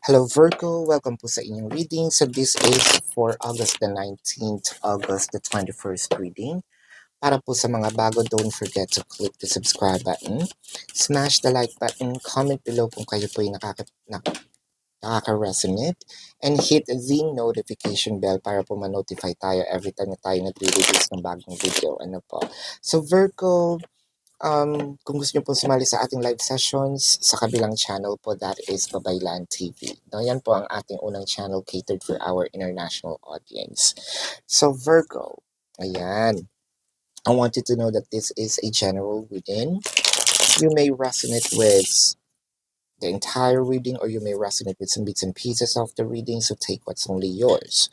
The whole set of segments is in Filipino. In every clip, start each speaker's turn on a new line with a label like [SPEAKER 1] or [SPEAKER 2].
[SPEAKER 1] Hello Virgo, welcome po sa inyong reading. So this is for August the 19th, August the 21st reading. Para po sa mga bago, don't forget to click the subscribe button, smash the like button, comment below kung kayo po ay nakaka-resonate, and hit the notification bell para po ma-notify tayo every time na tayo nagre-release ng bagong video. Ano po? So Virgo, kung gusto niyo po sumali sa ating live sessions sa kabilang channel po, that is Babaylan TV. No, yan po ang ating unang channel catered for our international audience. So Virgo, ayan. I want you to know that this is a general reading. You may resonate with the entire reading or you may resonate with some bits and pieces of the reading, so take what's only yours.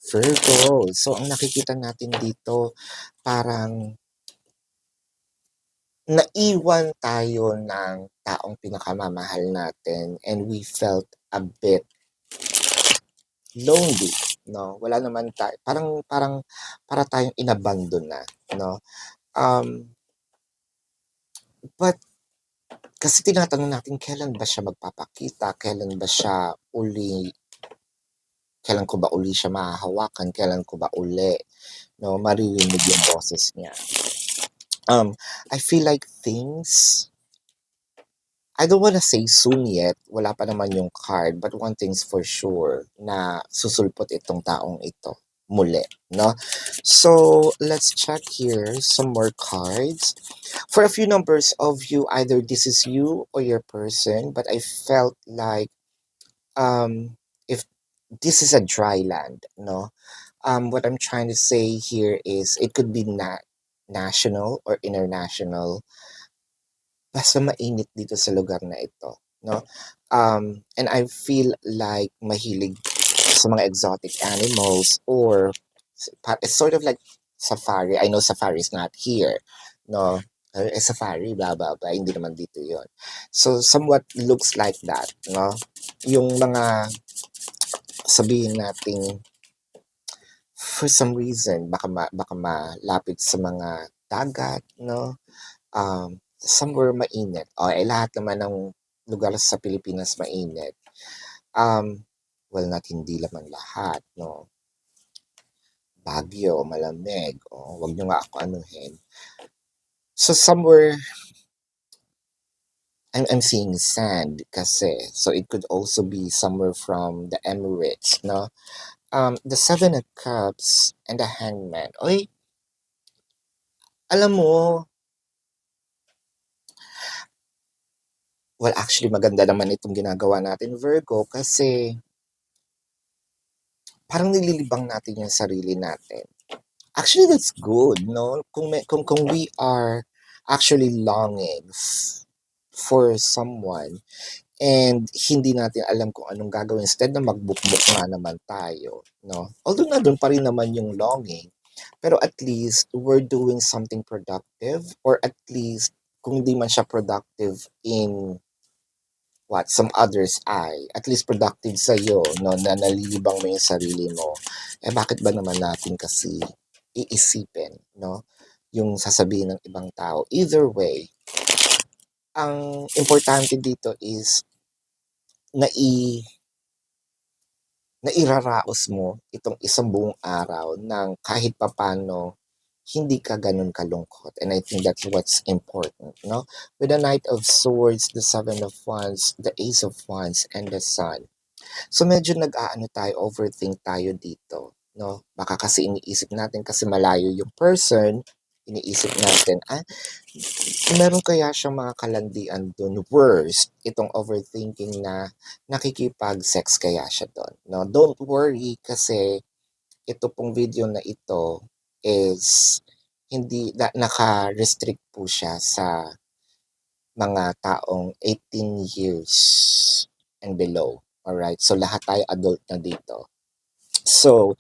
[SPEAKER 1] Virgo, so ang nakikita natin dito, parang naiwan tayo ng taong pinakamamahal natin and we felt a bit lonely, no? Wala naman tayo, parang para tayong inabandon na, no? But kasi tinatanong natin kailan ba siya magpapakita, kailan ko ba uli siya mahahawakan, kailan ko ba uli, no, maririnig yung boses niya. I feel like things, I don't wanna say soon yet, wala pa naman yung card, but one thing's for sure, na susulpot itong taong ito muli, no? So, let's check here some more cards. For a few numbers of you, either this is you or your person, but I felt like if this is a dry land, no? What I'm trying to say here is it could be national or international. Basta mainit dito sa lugar na ito, no? And I feel like mahilig sa mga exotic animals or it's sort of like safari. I know safari is not here, no? Safari, blah, blah, blah. Hindi naman dito yon. So, somewhat looks like that, no? Yung mga, sabihin natin, for some reason, baka malapit sa mga dagat, no? Somewhere mainit. Lahat naman ng lugar sa Pilipinas mainit. Well, hindi naman lahat, no? Baguio, malamig. Wag nyo nga ako anuhin. So, somewhere, I'm seeing sand kasi. So, it could also be somewhere from the Emirates, no? The Seven of Cups and the Hangman. Alam mo, well, actually, maganda naman itong ginagawa natin, Virgo, kasi parang nililibang natin yung sarili natin. Actually, that's good, no? Kung we are actually longing for someone and hindi natin alam kung anong gagawin, instead na magbukbok nga naman tayo, no? Although nandun pa rin naman yung longing, pero at least we're doing something productive, or at least kung di man siya productive in some others eye, at least productive sa'yo, no, na nalilibang mo yung sarili mo. Bakit ba naman natin kasi iisipin, no, yung sasabihin ng ibang tao? Either way, ang importante dito is nairaraos mo itong isang buong araw ng kahit papano hindi ka ganun kalungkot. And I think that's what's important, no? With the Knight of Swords, the Seven of Wands, the Ace of Wands, and the Sun. So medyo nag-aano tayo, overthink tayo dito, no? Baka kasi iniisip natin kasi malayo yung person, iniisip natin, meron kaya siyang mga kalandian dun. Worst, itong overthinking na nakikipag-sex kaya siya dun, no? Don't worry kasi ito pong video na ito is hindi naka-restrict po siya sa mga taong 18 years and below. Alright, so lahat tayo adult na dito. So,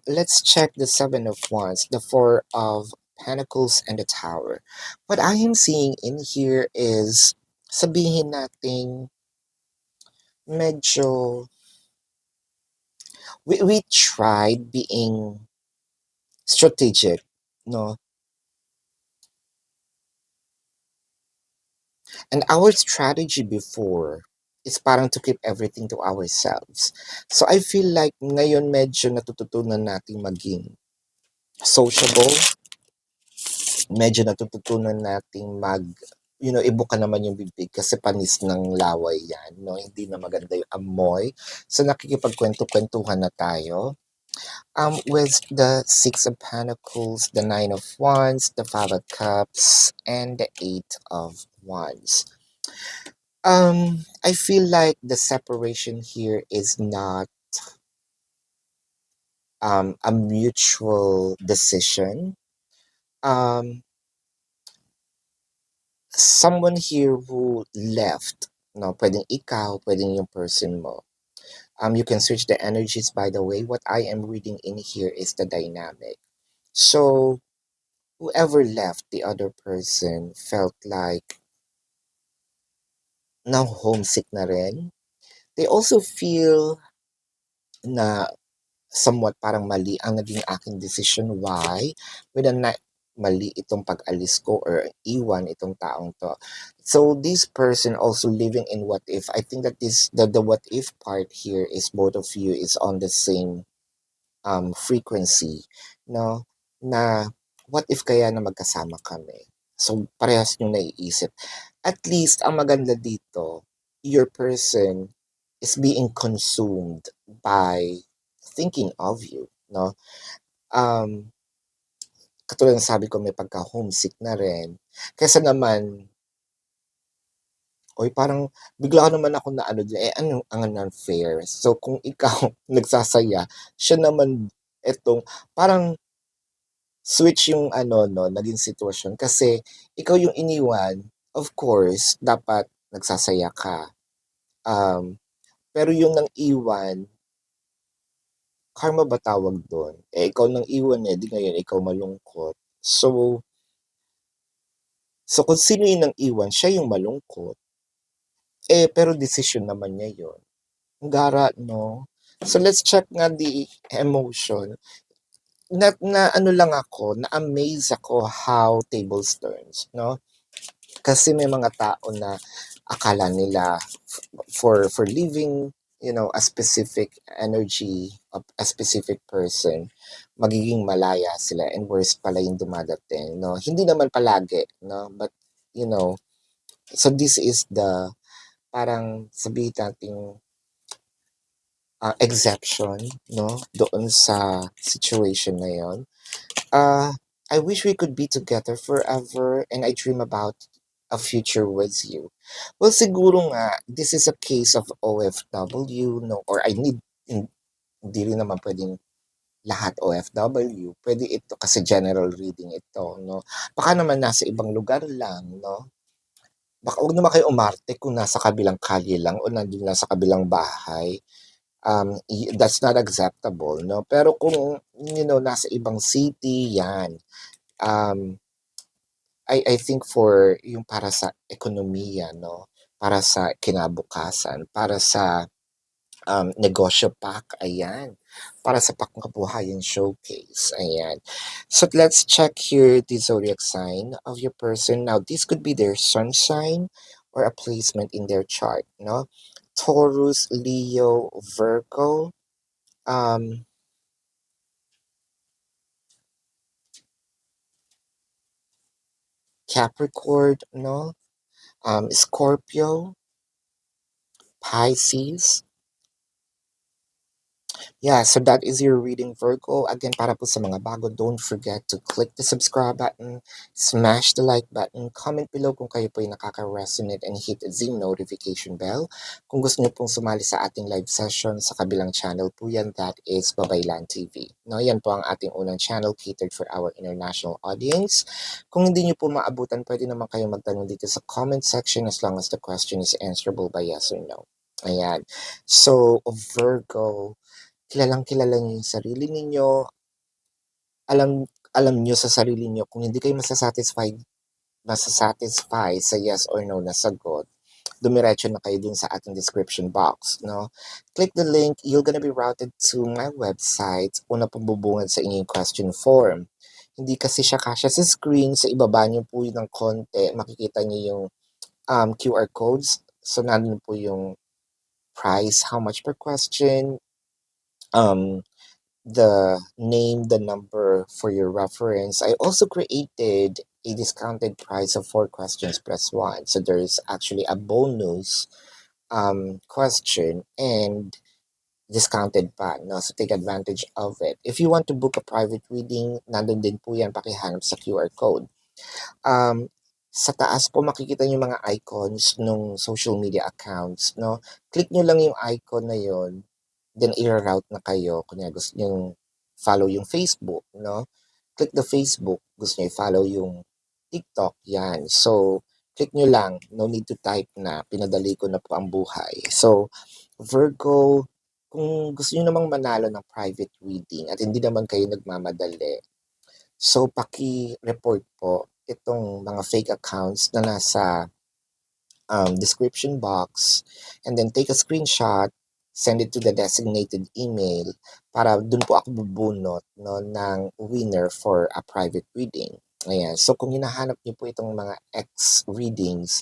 [SPEAKER 1] let's check the Seven of Wands, the Four of Pentacles, and the Tower. What I am seeing in here is, sabihin natin, medyo, we tried being strategic, no? And our strategy before is parang to keep everything to ourselves. So I feel like ngayon medyo natututunan nating maging sociable, medyo natututunan nating ibuka naman yung bibig kasi panis ng laway yan, no? Hindi na maganda yung amoy. So nakikipagkwento-kwentuhan na tayo. With the Six of Pentacles, the Nine of Wands, the Five of Cups, and the Eight of Wands. I feel like the separation here is not a mutual decision. Um, Someone here who left, no, pwedeng ikaw, pwedeng yung person mo. You can switch the energies, by the way. What I am reading in here is the dynamic. So, whoever left the other person felt like now homesick na rin. They also feel na somewhat parang mali ang naging aking decision. Why? With a mali itong pag-alis ko or iwan itong taong to. So this person also living in what if. I think that the what if part here is both of you is on the same frequency, no? Na what if kaya na magkasama kami? So parehas yung naiisip. At least ang maganda dito, your person is being consumed by thinking of you, no? Um, Katulad ng sabi ko, may pagka-homesick na rin. Kaysa naman, oy, parang bigla naman ako na ano din, ano ang unfair. So, kung ikaw nagsasaya, siya naman etong parang switch yung ano, no, naging sitwasyon. Kasi ikaw yung iniwan, of course, dapat nagsasaya ka. Pero yung nang iwan, karma ba tawag doon? Ikaw nang iwan di ngayon ikaw malungkot. So kung sino yung nang iwan, siya yung malungkot. Pero decision naman niya yun. Ang gara, no? So let's check nga the emotion. Na ano lang ako, na-amaze ako how tables turns, no? Kasi may mga tao na akala nila for living, a specific energy of a specific person, magiging malaya sila and worse pala yung dumadating, no? Hindi naman palagi, no? But, so this is the parang sabihin nating exception, no? Doon sa situation na yon. I wish we could be together forever and I dream about a future with you. Well, siguro nga, this is a case of OFW, no? Or hindi rin naman pwedeng lahat OFW. Pwede ito kasi general reading ito, no? Baka naman nasa ibang lugar lang, no? Baka huwag naman kayo umarte kung nasa kabilang kalye lang o nandun lang sa kabilang bahay. That's not acceptable, no? Pero kung, nasa ibang city, yan. I think for yung para sa ekonomiya, no? Para sa kinabukasan, para sa negosyo pack, ayan. Para sa pangkabuhayan showcase, ayan. So let's check here the zodiac sign of your person. Now, this could be their sun sign or a placement in their chart, no? Taurus, Leo, Virgo, um, Capricorn, no? Scorpio, Pisces. Yeah, so that is your reading, Virgo. Again, para po sa mga bago, don't forget to click the subscribe button, smash the like button, comment below kung kayo po ay nakaka-resonate and hit the notification bell. Kung gusto niyo pong sumali sa ating live session sa kabilang channel po yan, that is Babaylan TV. No, yan po ang ating unang channel catered for our international audience. Kung hindi niyo po maabutan, pwede naman kayo magtanong dito sa comment section as long as the question is answerable by yes or no. Ayan. So, Virgo, kilalang-kilala niyo yung sarili ninyo, alam niyo sa sarili niyo kung hindi kayo masasatisfy sa yes or no na sagot, dumiretso na kayo dun sa ating description box, no? Click the link, you're gonna be routed to my website, una pong bubungad sa inyong question form. Hindi kasi siya kasya sa screen, sa ibaba niyo po yun ng konti, makikita niyo yung QR codes, so nandun po yung price, how much per question, um, the name, the number for your reference. I also created a discounted price of 4 questions plus one. So there's actually a bonus question and discounted pa, no? So take advantage of it. If you want to book a private reading, nandun din po yan, pakihanap sa QR code. Sa taas po makikita niyo yung mga icons nung social media accounts, no? Click nyo lang yung icon na yon, then i-route na kayo. Kunya gusto niyo follow yung Facebook, no? Click the Facebook, gusto niyo i-follow yung TikTok, yan. So, click nyo lang, no need to type na, pinadali ko na po ang buhay. So, Virgo, kung gusto niyo namang manalo ng private reading at hindi naman kayo nagmamadali, so paki-report po itong mga fake accounts na nasa description box, and then take a screenshot, send it to the designated email para dun po ako bubunot, no, ng winner for a private reading. Ayan. So kung hinahanap niyo po itong mga X readings,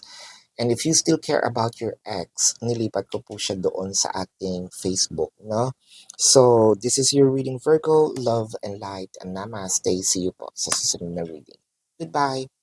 [SPEAKER 1] and if you still care about your ex, nilipat ko po siya doon sa ating Facebook, no? So, this is your reading, Virgo. Love and light and namaste. See you po sa susunod na reading. Goodbye!